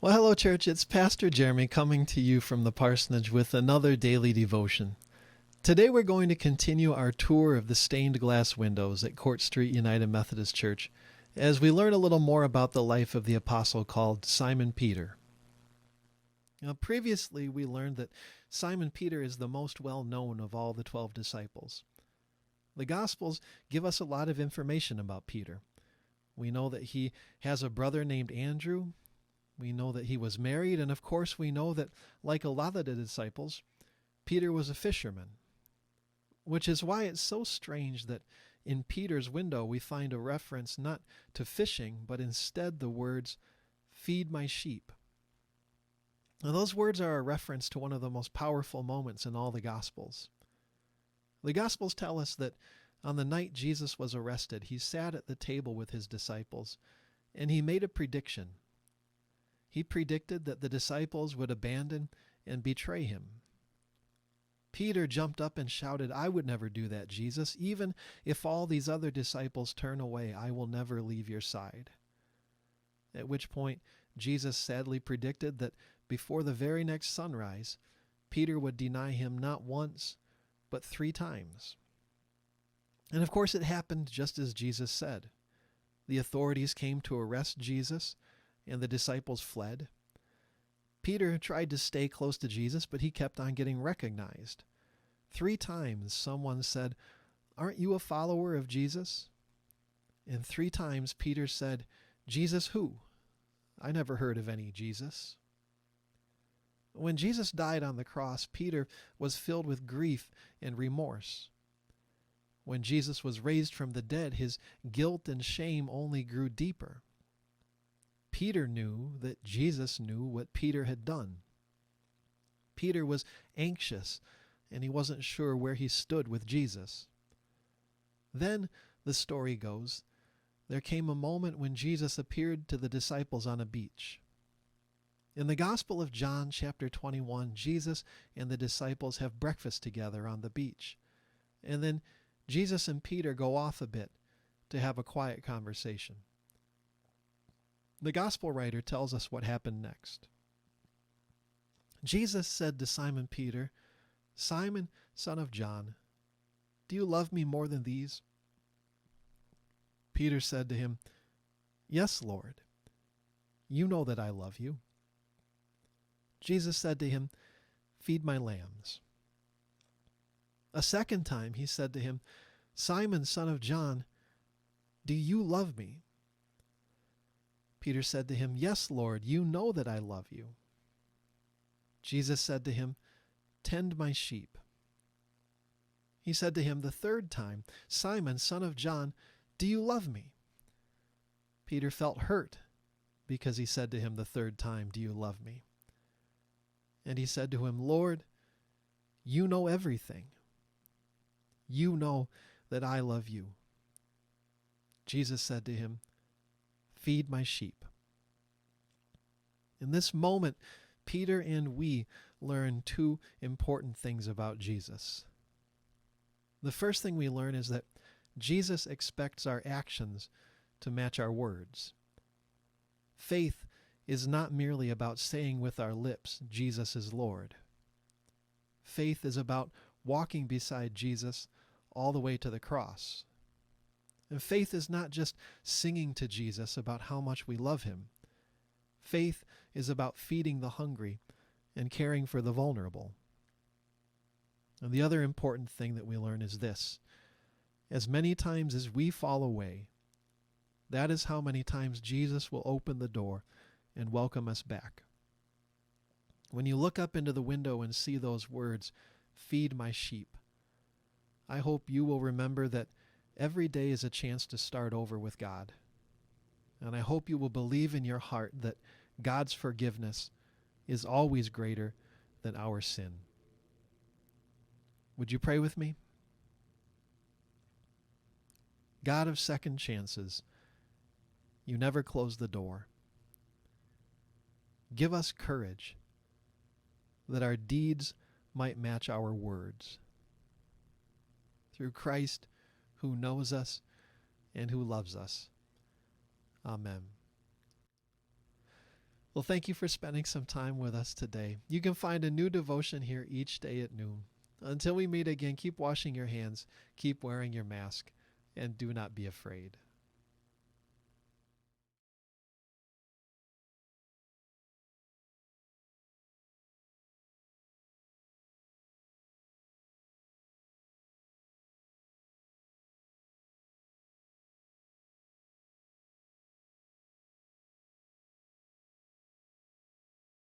Well, hello, church. It's Pastor Jeremy coming to you from the parsonage with another daily devotion. Today we're going to continue our tour of the stained glass windows at Street United Methodist Church as we learn a little more about the life of the apostle called Simon Peter. Now, previously we learned that Simon Peter is the most well-known of all the 12 disciples. The Gospels give us a lot of information about Peter. We know that he has a brother named Andrew. We know that he was married, and of course we know that, like a lot of the disciples, Peter was a fisherman, which is why it's so strange that in Peter's window we find a reference not to fishing, but instead the words, "Feed my sheep." Now, those words are a reference to one of the most powerful moments in all the Gospels. The Gospels tell us that on the night Jesus was arrested, he sat at the table with his disciples, and he made a prediction. He predicted that the disciples would abandon and betray him. Peter jumped up and shouted, "I would never do that, Jesus. Even if all these other disciples turn away, I will never leave your side." At which point, Jesus sadly predicted that before the very next sunrise, Peter would deny him not once, but 3 times. And of course, it happened just as Jesus said. The authorities came to arrest Jesus, and the disciples fled. Peter tried to stay close to Jesus, but he kept on getting recognized. 3 times someone said, "Aren't you a follower of Jesus?" And 3 times Peter said, "Jesus who? I never heard of any Jesus." When Jesus died on the cross, Peter was filled with grief and remorse. When Jesus was raised from the dead, his guilt and shame only grew deeper. Peter knew that Jesus knew what Peter had done. Peter was anxious, and he wasn't sure where he stood with Jesus. Then, the story goes, there came a moment when Jesus appeared to the disciples on a beach. In the Gospel of John, chapter 21, Jesus and the disciples have breakfast together on the beach. And then Jesus and Peter go off a bit to have a quiet conversation. The Gospel writer tells us what happened next. Jesus said to Simon Peter, "Simon, son of John, do you love me more than these?" Peter said to him, "Yes, Lord. You know that I love you." Jesus said to him, "Feed my lambs." A second time he said to him, "Simon, son of John, do you love me?" Peter said to him, "Yes, Lord, you know that I love you." Jesus said to him, "Tend my sheep." He said to him the third time, "Simon, son of John, do you love me?" Peter felt hurt because he said to him the third time, "Do you love me?" And he said to him, "Lord, you know everything. You know that I love you." Jesus said to him, "Feed my sheep." In this moment, Peter and we learn 2 important things about Jesus. The first thing we learn is that Jesus expects our actions to match our words. Faith is not merely about saying with our lips, "Jesus is Lord." Faith is about walking beside Jesus all the way to the cross. And faith is not just singing to Jesus about how much we love him. Faith is about feeding the hungry and caring for the vulnerable. And the other important thing that we learn is this: as many times as we fall away, that is how many times Jesus will open the door and welcome us back. When you look up into the window and see those words, "Feed my sheep," I hope you will remember that every day is a chance to start over with God. And I hope you will believe in your heart that God's forgiveness is always greater than our sin. Would you pray with me? God of second chances, you never close the door. Give us courage that our deeds might match our words. Through Christ, who knows us and who loves us. Amen. Well, thank you for spending some time with us today. You can find a new devotion here each day at noon. Until we meet again, keep washing your hands, keep wearing your mask, and do not be afraid.